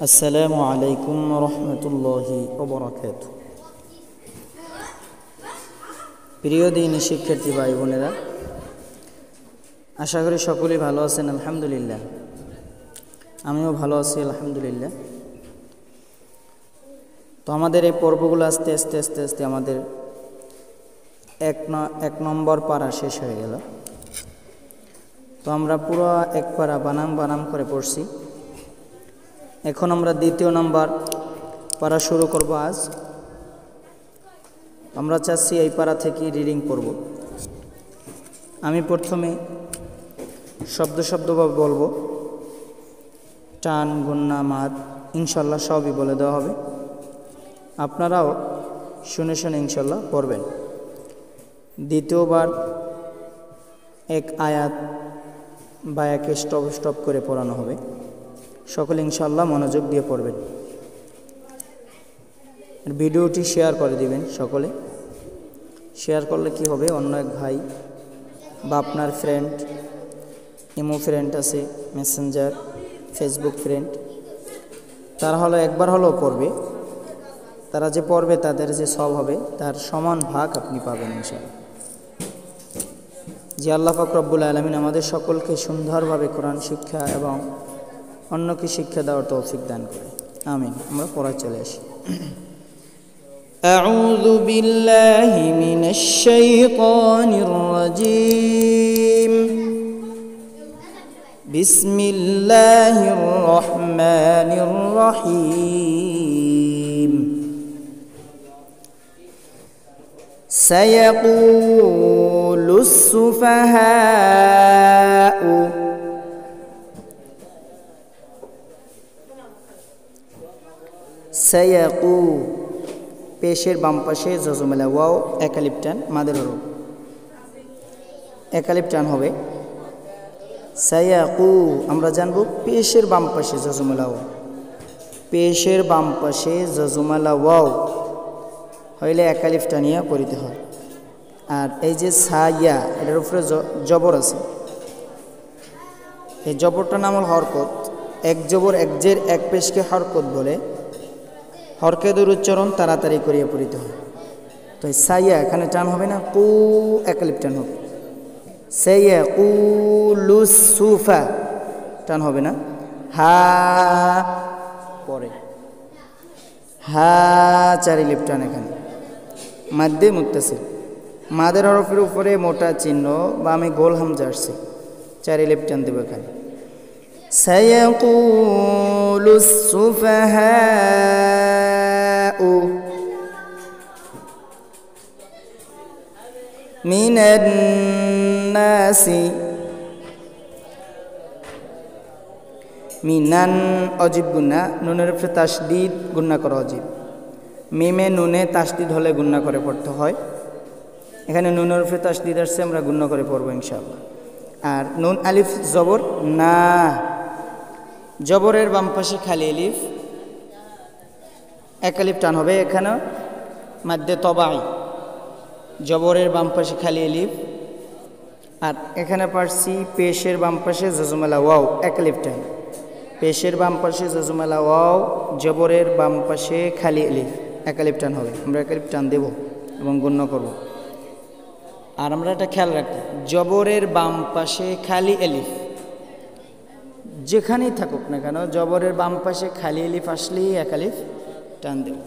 আসসালামু আলাইকুম রহমতুল্লাহি ওবরাকাতুহু। প্রিয় দিনী শিক্ষার্থী ভাই বোনেরা, আশা করি সকলেই ভালো আছেন। আলহামদুলিল্লাহ, আমিও ভালো আছি আলহামদুলিল্লাহ। তো আমাদের এই পর্বগুলো আস্তে আস্তে আমাদের এক নম্বর পারা শেষ হয়ে গেল। তো আমরা পুরো এক পারা বানাম করে পড়ছি। এখন আমরা দ্বিতীয় নম্বর পারা শুরু করব। আজ আমরা চাচ্ছি এই পারা থেকে রিডিং পড়ব। আমি প্রথমে শব্দভাবে বলবো, টান, গুন্না, মাদ ইনশাল্লাহ সবই বলে দেওয়া হবে। আপনারাও শুনে ইনশাল্লাহ পড়বেন। দ্বিতীয়বার এক আয়াত বা একে স্টপ করে পড়ানো হবে। সকলে ইনশাল্লাহ মনোযোগ দিয়ে পড়বেন। ভিডিওটি শেয়ার করে দিবেন। সকলে শেয়ার করলে কি হবে, অন্য এক ভাই বা আপনার ফ্রেন্ড, ইমো ফ্রেন্ড আছে, মেসেঞ্জার, ফেসবুক ফ্রেন্ড, তারা হলো একবার হলেও পড়বে। তারা যে পড়বে তাদের যে সব হবে তার সমান ভাগ আপনি পাবেন ইনশাআল্লাহ। যে আল্লাহ পাক রব্বুল আলামিন আমাদের সকলকে সুন্দরভাবে কোরআন শিক্ষা এবং অন্যকে শিক্ষা দেওয়ার তৌফিক দান করে, আমিন। আমরা পড়ায় চলে আসি। আউযু বিল্লাহি মিনাশ শাইতানির রাজীম। বিসমিল্লাহির রহমানির রহিম। সায়াকুলুস সুফাহাউ সায়াকু, পেশের বাম পাশে জজমেলা ওয়াও, একালিপ টান, মাদের হরফ একালিপ টান হবে। সায়াকু আমরা জানবো পেশের বাম পাশে জজমেলা ওয়াও, পেশের বাম পাশে জজমেলা ওয়াও হইলে একালিপ টানিয়া পড়িতে হয়। আর এই যে সায়া, এটার উপরে জবর আছে, এই জবরটার নাম হল হরকত। এক জবর এক জের এক পেশকে হরকত বলে। হরকেদের উচ্চারণ তাড়াতাড়ি করিয়া পড়িতে হয়। তো সাইয়া এখানে টান হবে না, কু একালিপ টান হবে। সাইয়া কুলুসুফা টান হবে না, হা পরে হা চারি লিপ টান। এখানে মাদ্দে মুত্তাসিল, মাদের হরফের উপরে মোটা চিহ্ন বা আমি গোল হামজা আসছে, চারি লিপ টান দেব এখানে। সায়াকুলুস সুফাহাউ মিনান নাসি, মিনান অজিব গুন্না, নুনের উপরে তাসদিদ গুন্না করা অজিব। মিমে নুনে তাসদিদ হলে গুন্না করে পড়তে হয়। এখানে নুনের উপরে তাসদিদ আসছে, আমরা গুন্না করে পড়বো ইনশাআল্লাহ। আর নুন আলিফ জবর না, জবরের বাম পাশে খালি আলিফ, একালিফ টান হবে। এখানে মাদ্দে তবাই, জবরের বাম পাশে খালি আলিফ। আর এখানে পারছি পেশের বাম পাশে জজমেলা ওয়াও, একালিফ টান। পেশের বাম পাশে জজমেলা ওয়াও, জবরের বাম পাশে খালি আলিফ, একালিফ টান হবে। আমরা একালিফ টান দেব এবং গণ্য করব। আর আমরা এটা খেয়াল রাখবো, জবরের বাম পাশে খালি আলিফ যেখানেই থাকুক না কেন, জবরের বাম পাশে খালি আলিফ আসলেই একালিফ টান দেব,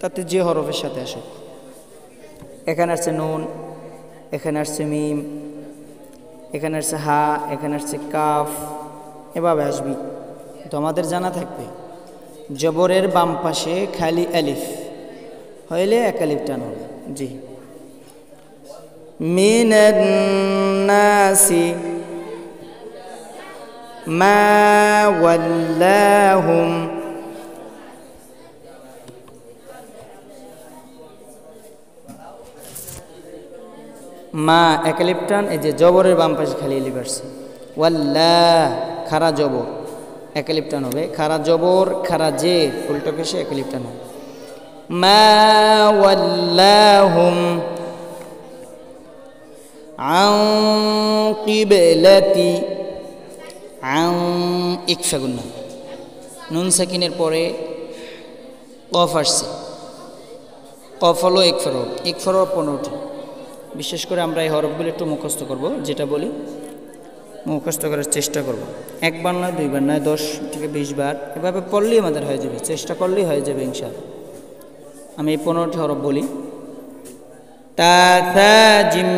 তাতে যে হরফের সাথে আসুক। এখানে আসছে নুন, এখানে আসছে মিম, এখানে আসছে হা, এখানে আসছে কাফ, এভাবে আসবি। তো আমাদের জানা থাকবে জবরের বাম পাশে খালি আলিফ হইলে একালিফ টান হবে। জি, মিনান নাসি মা ওয়াল্লাহুম, মা একালিফ টান। এই যে জবরের বাম পাশে খালি আলিফ আসছে, ওয়াল্লা খারা জবর, একালিফ টান হবে। খারা জবর খারা জে উল্টো পেশে একালিফ টান হবে। মা ওয়াল্লাহুম আন কিবলাতি, আন ইকফা গুন্না, নুন সাকিনের পরে কফ আসছে, কফ হলো এক ফরব 15টি। বিশেষ করে আমরা এই হরফগুলো একটু মুখস্থ করব, যেটা বলি মুখস্থ করার চেষ্টা করব। একবার নয়, দুইবার নয়, 10 থেকে 20 বার এভাবে পড়লেই আমাদের হয়ে যাবে, চেষ্টা করলেই হয়ে যাবে ইনশাআল্লাহ। আমি এই 15টি হরফ বলি। তা থা জিম,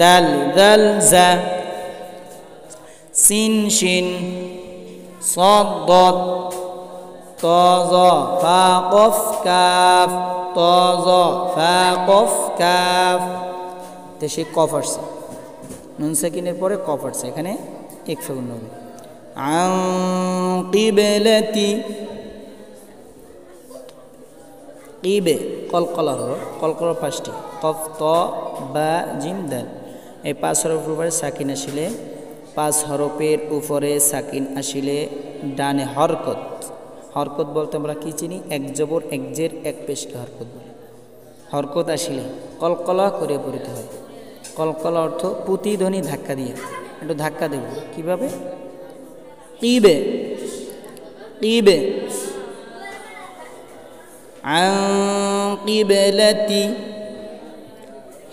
দাল দাল জা, সিন শিন, صاد ضاد، طا ظا فا قف কাফ, طا ظا فا قف কাফ। তো সেই কফ আসছে, নুন সাকিনের পরে কফ আসছে, এখানে ইকফা গুণ হবে। আন কিবলাতি, কিবে কলকলা হলো, কলকলা 5টি, কফ ত বা জিম দাল। এই 5 হরফের উপরে সাকিন আসিলে, 5 হরফের উপরে সাকিন আসিলে ডানে হরকত। হরকত বলতে আমরা কি চিনি? এক জবর এক জের এক পেশকে হরকত বলে। হরকত আসিলে কলকলা করে পড়িতে হয়। কলকলা অর্থ প্রতিধ্বনি ধাক্কা দিয়ে, একটু ধাক্কা দেব। কিভাবে? কিবে কিবে, আন কিবলাতি,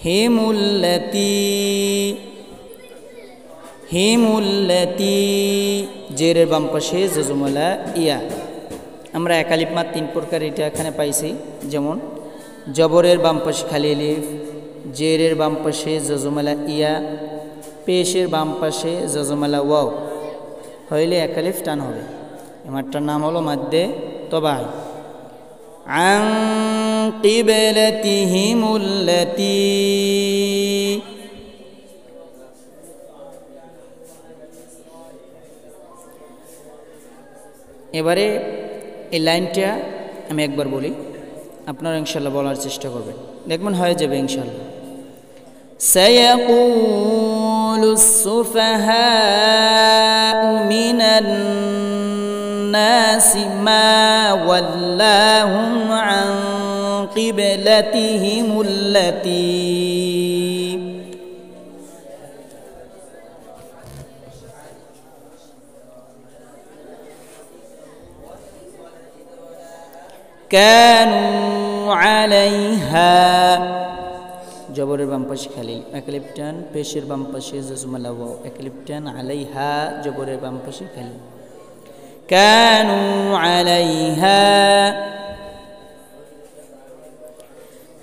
হিমুল্লাতি, হিমুল্লাতি, জেরের বাম পাশে জজমলা ইয়া। আমরা একালিফ মাদ 3 প্রকার এটা এখানে পাইছি, যেমন জবরের বাম পাশে খালি আলিফ, জেরের বাম পাশে জজমলা ইয়া, পেশের বাম পাশে জজমলা ওয়াও, হইলে একালিফ টান হবে। এমারটার নাম হলো মাদ্দে তবাই। আন কিবলাতিহিমুল্লাতি, এবারে এই লাইনটা আমি একবার বলি, আপনারা ইনশাআল্লাহ বলার চেষ্টা করবেন, দেখবেন হয়ে যাবে ইনশাআল্লাহ। সায়াকুলুস সুফাহাউ মিনান নাসি মা ওয়াল্লাহুম আন কিবলাতিহিমুল্লাতি, কানু আলাইহা, জবরের বাম পাশে খালি একালিফ টান, পেশের বাম পাশে জজমলা ওয়াও, একালিফ টান, আলাইহা জবরের বাম পাশে খালি। কানু আলাইহা,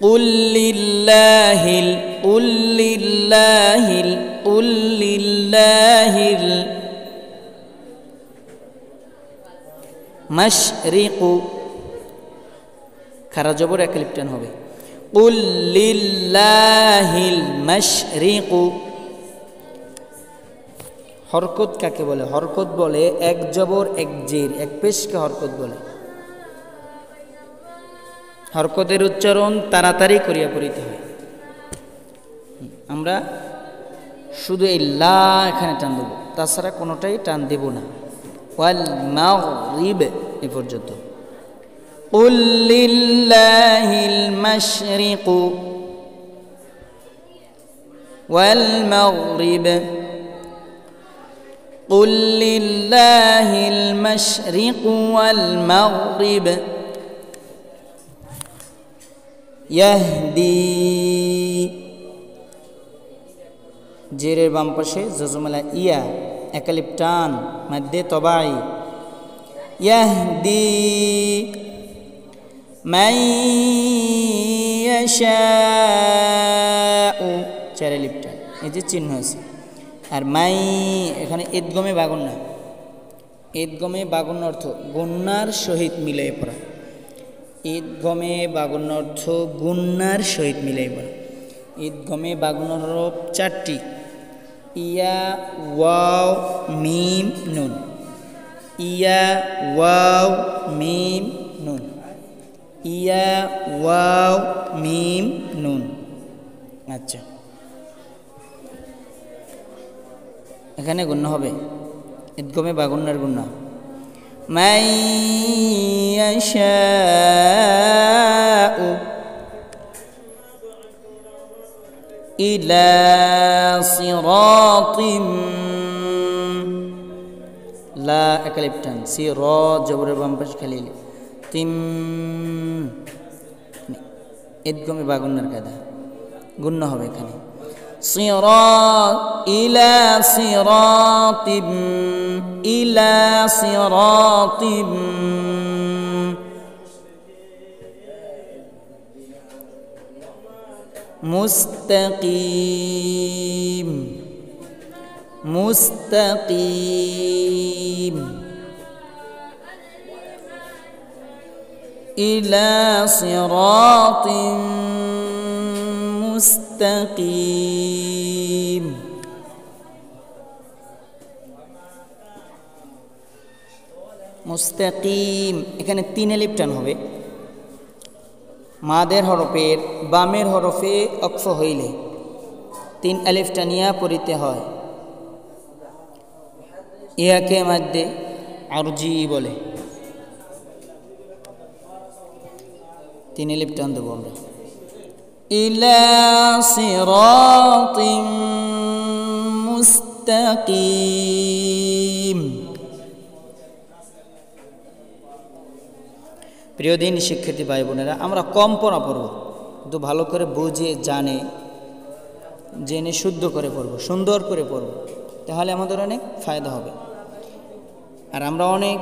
কুল লিল্লাহিল, কুল লিল্লাহিল, কুল লিল্লাহিল মাশরিকু, খারা জবর একালিফ টান হবে। কুল লিল্লাহিল মাশরিকু। হরকত কাকে বলে? হরকত বলে এক জবর এক জের এক পেশকে হরকত বলে। হরকতের উচ্চারণ তাড়াতাড়ি করিয়া পড়িতে হয়। আমরা শুধু এই লা এখানে টান দেব, তাছাড়া কোনোটাই টান দেব না। ওয়াল মাগরিব এ পর্যন্ত। قل لله المشرق والمغرب، قل لله المشرق والمغرب، يهدي জেরের বাম পাশে জজমলা ইয়া, একালিফ টান, মাদ্দে তবাই। ইয়াহদি মান ইয়াশাউ, 4 আলিফ টান, এই যে চিহ্ন আছে। আর মাই এখানে ঈদগমে বাগুন্না, ঈদগমে বাগুন্না অর্থ গুন্নার সহিত মিলাই পড়া। ঈদগমে বাগুন্না অর্থ গুন্নার সহিত মিলাই পড়া। ঈদগমে বাগুন্নার হরফ 4টি, ইয়া ওয়াও মিম নুন, ইয়া ওয়াও মিম নুন, ইয়া ওয়াও মিম নুন। আচ্ছা, এখানে গুণ্য হবে, ঈদগমে বাগুন্নার গুণ্য। মান ইয়াশাউ ইলা সিরাতিম লা একালিপটান সি র জবরের বাম পাশে খালি তিম ইদগমে বাগুন্নার কায়দা গুণ্য হবে এখানে সিরাত ইলা সিরাতিম ইলা সিরাতিম মুস্তাকিম মুস্তাকিম ইলা সিরাতিম মুস্তাকিম মুস্তাকিম এখানে 3 আলিফ টান হবে মাদের হরফের বামের হরফে অক্ফ হইলে 3 আলিফ টানিয়া পড়িতে হয় ইহাকে মধ্যে আরজি বলে 3 আলিফ টান দেব আমরা ইলা সিরাতিম মুস্তাকিম প্রিয় দিনী শিক্ষার্থী ভাই বোনেরা আমরা কম পড়া পড়ব কিন্তু ভালো করে বুঝে জেনে শুদ্ধ করে পড়ব সুন্দর করে পড়ব তাহলে আমাদের অনেক ফায়দা হবে আর আমরা অনেক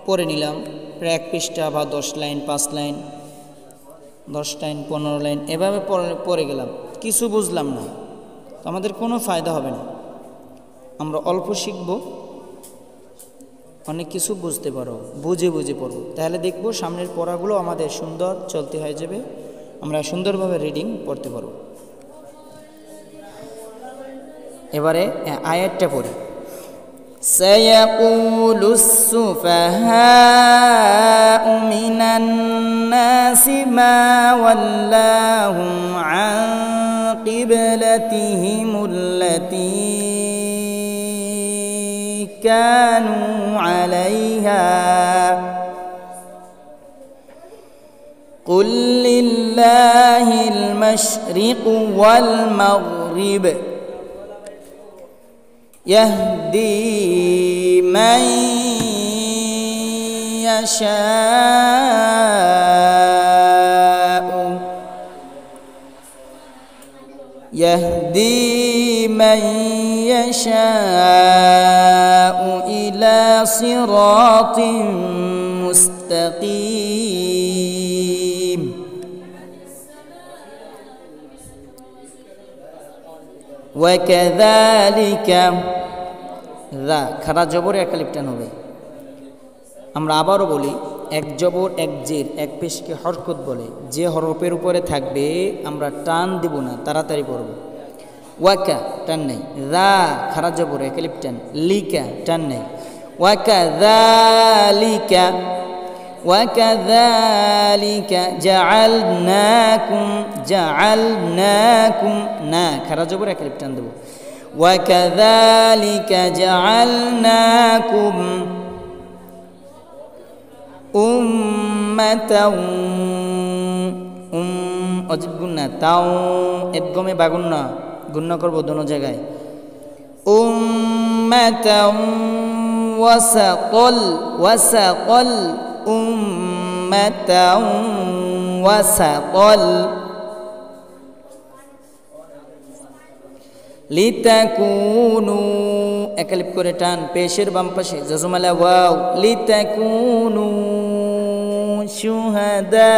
পড়ে নিলাম প্রায় 1 পৃষ্ঠা বা 10 লাইন 5 লাইন 10 লাইন 15 লাইন এভাবে পড়ে গেলাম কিছু বুঝলাম না তো আমাদের কোনো ফায়দা হবে না আমরা অল্প শিখব অনেক কিছু বুঝতে পারো বুঝে বুঝে পড়ব তাহলে দেখব সামনের পড়াগুলো আমাদের সুন্দর চলতে হয়ে যাবে আমরা সুন্দরভাবে রিডিং পড়তে পারব এবারে আয়াতটা পড়ি সায়াকুলুস সুফাহাউ মিনান নাসি মা ওয়াল্লাহুম আন কিবলাতিহিমুল্লাতী كانوا عليها قل لله المشرق والمغرب يهدي من يشاء يهدي من يشاء إلى صراط مستقيم وكذلك ذا খারা জবর এক আলিফ টান হবে আমরা আবারও বলি এক জবর এক জের এক পেশকে হরকত বলে যে হরফের উপরে থাকবে আমরা টান দিব না তাড়াতাড়ি পড়ব ওয়াকা টান নাই দা খারা জবর এক আলিফ টান লিকা টান নাই ওয়াকাযালিকা ওয়াকাযালিকা জাআলনাকুম না খারা জবর এক আলিফ টান দেব ওয়াকাযালিকা জাআলনাকুম উম্মাতাও অজিব গুন্না তাও এদগমে বাগুন্না গুন্না করব দোনো জায়গায় উম্মাতাও ওয়াসাকাল উম্মাতাও ওয়াসাকাল লিতাকুনু একালিপ করে টান পেশের বাম পাশে জজমালা ওয়াও লিতাকুনু শুহাদা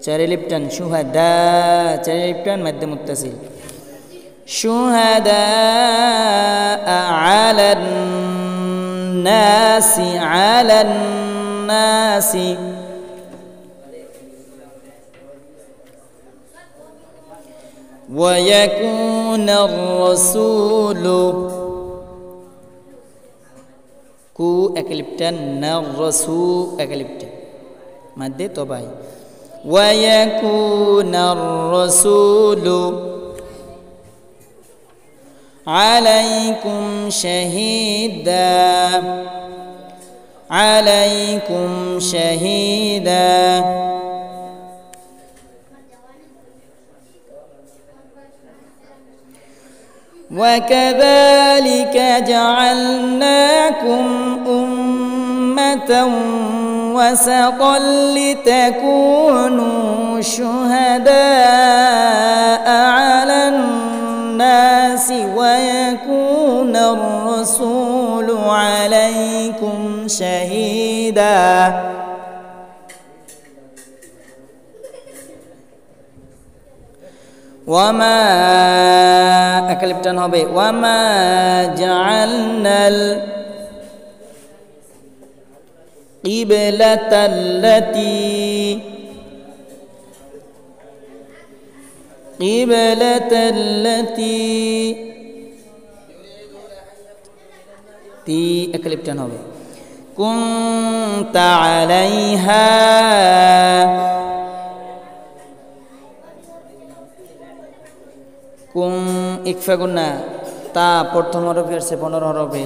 চারে লিপটান শুহাদা চারে লিপটান মধ্যে মুত্তাসিল শুহাদা আলান নাসি ويكون الرسول كو اكليبتن الرسول اكليبتن ماده طبعي ويكون الرسول عليكم شهيدا وكذلك جعلناكم أمة وسطا لتكونوا شهداء على الناس ويكون الرسول عليكم شهيدا وما أكلبتن হবে وما جعلنا القبلة التي تي أكلبتن হবে كنت عليها কুম ইকফা গুন্না তা প্রথম হরফে আসছে 15 হরফে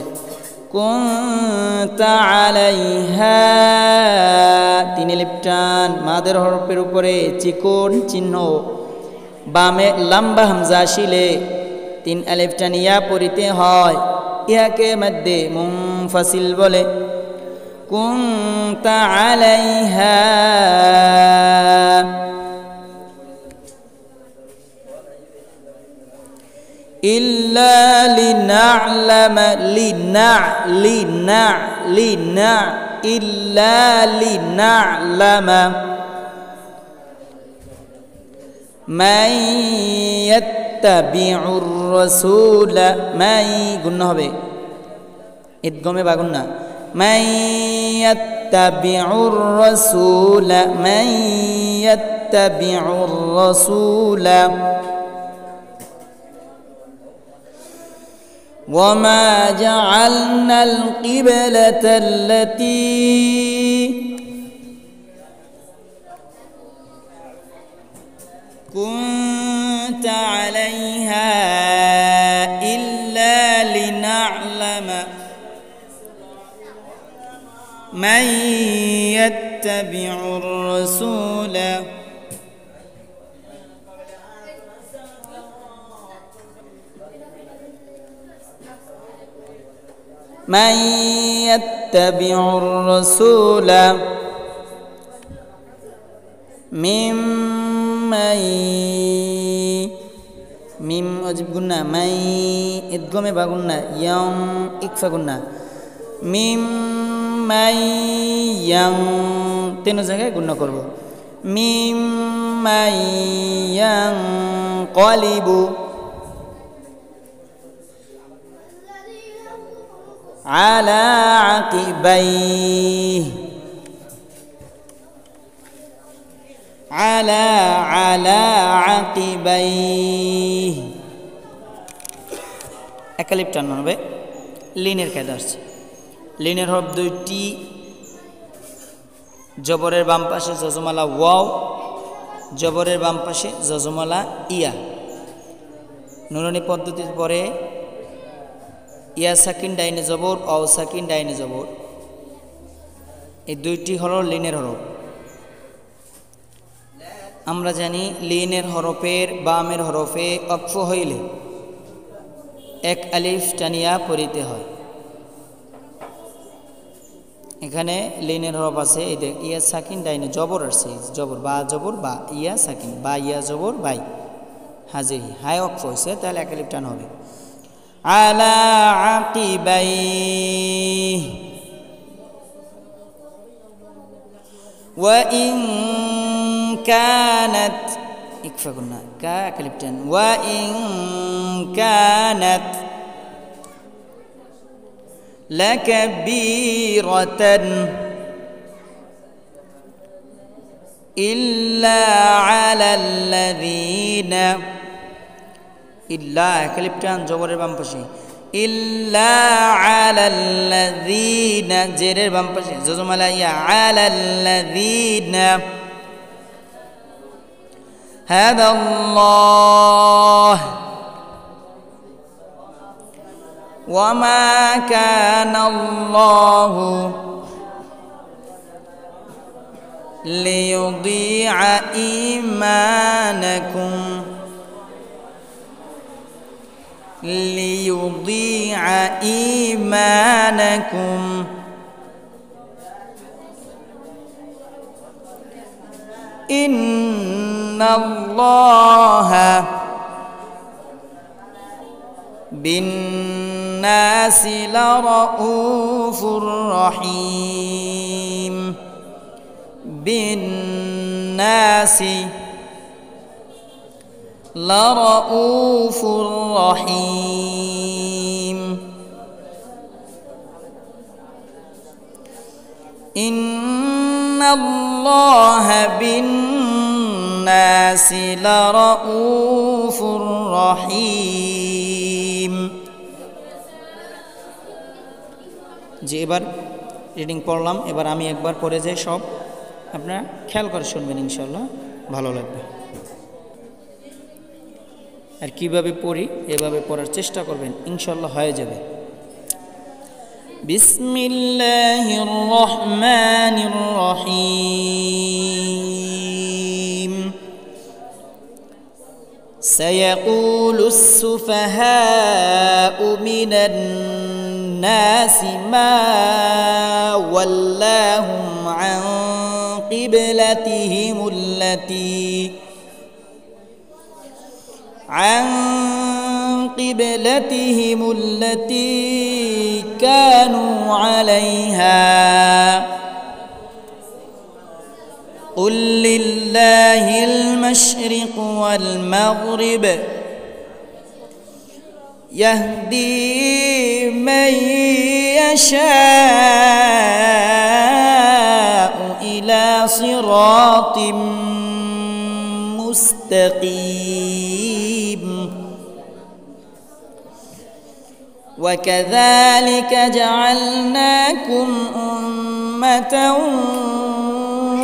কুনতা আলাইহা তিন আলিফ টান মাদের হরফের উপরে চিকন চিহ্ন বামে লম্বা হামজা শিলে তিন আলিফ টান ইয়া পড়িতে হয় ইহাকে মধ্যে মুনফাসিল বলে কুনতা আলাইহা إلا لنعلم إلا لنعلم من يتبع الرسول من قلنا হবে إدغامে বা গুন্না من يتبع الرسول من يتبع الرسول وما جعلنا القبلة التي كنت عليها إلا لنعلم من يتبع الرسول من يتبع الرسول ممن মিম অজিব গুন্না মাই ইদগমে বা গুন্না ইয়াম ইকফা গুন্না মিম মাই ইয়াম তিন জায়গায় গুন্না করব মিম মাই ইয়াম কলিবু على عقبيه على عقبيه একালিপ টানো হবে লিনের কায়দা আসছে লিনের হরফ দুইটি জবরের বাম পাশে যজমালা ওয়াও জবরের বাম পাশে যজমালা ইয়া নুরানি পদ্ধতির পরে ইয়া সাকিন ডাইনে জবর অ সাকিন ডাইনে জবর এই দুইটি হলো লিনের হরফ আমরা জানি লিনের হরফের বামের হরফে অক্ফ হইলে এক আলিফ টানিয়া পড়িতে হয় এখানে লিনের হরফ আছে এই দেখ ইয়া সাকিন ডাইনে জবর আছে জবর বা ইয়া সাকিন বা ইয়া জবর বাই হাজির হাই অক্ফ হইছে তাহলে এক আলিফ টান হবে على عقبيه وإن كانت اكفى قلنا كلمتين وإن كانت لكبيرة إلا على الذين إلا كلمتان جبر بامبشي إلا على الذين جرر بامبشي زوجمالا يا على الذين هذا الله وما كان الله ليضيع إيمانكم ليضيع إيمانكم إن الله بالناس لرؤوف رحيم بالناس لرؤوف رحيم إن الله بالناس لرؤوف رحيم জি এবার রিডিং পড়লাম এবার আমি একবার পড়ে যাই সব আপনারা খেয়াল করে শুনবেন ইনশাআল্লাহ ভালো লাগবে আর কিভাবে পড়ি এভাবে পড়ার চেষ্টা করবেন ইনশাআল্লাহ হয়ে যাবে বিসমিল্লাহির রহমানির রহিম সায়াকুলু السفهاء من الناس ما ولاهم عن قبلتهم التي كانوا عليها قل لله المشرق والمغرب يهدي من يشاء إلى صراط مستقيم وكذلك جعلناكم أمة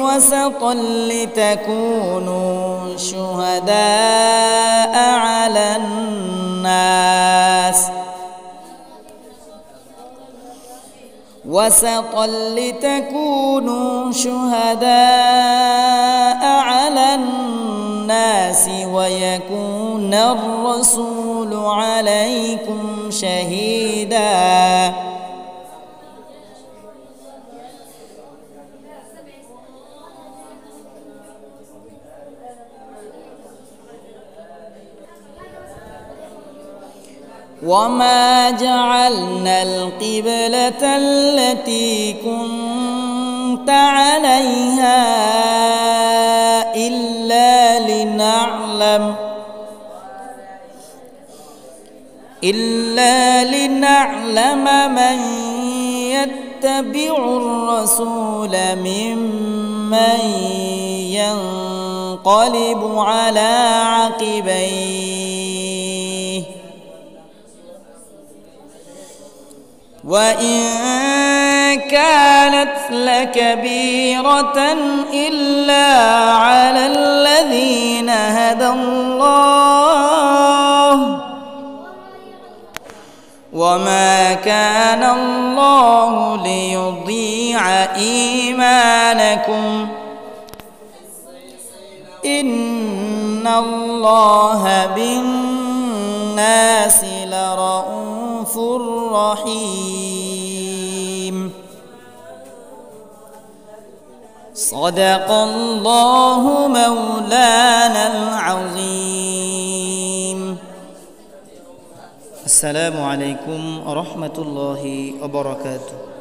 وسطا لتكونوا شهداء على الناس ويكون الرسول عليكم شهيدا وما جعلنا القبلة التي كنت عليها إلا لنعلم من يتبع الرسول ممن ينقلب على عقبيه وإن كانت لكبيرة إلا على الذين هدى الله وما كان الله ليضيع إيمانكم إن الله بالناس لرؤوف رحيم صدق الله مولانا العظيم السلام عليكم ورحمة الله وبركاته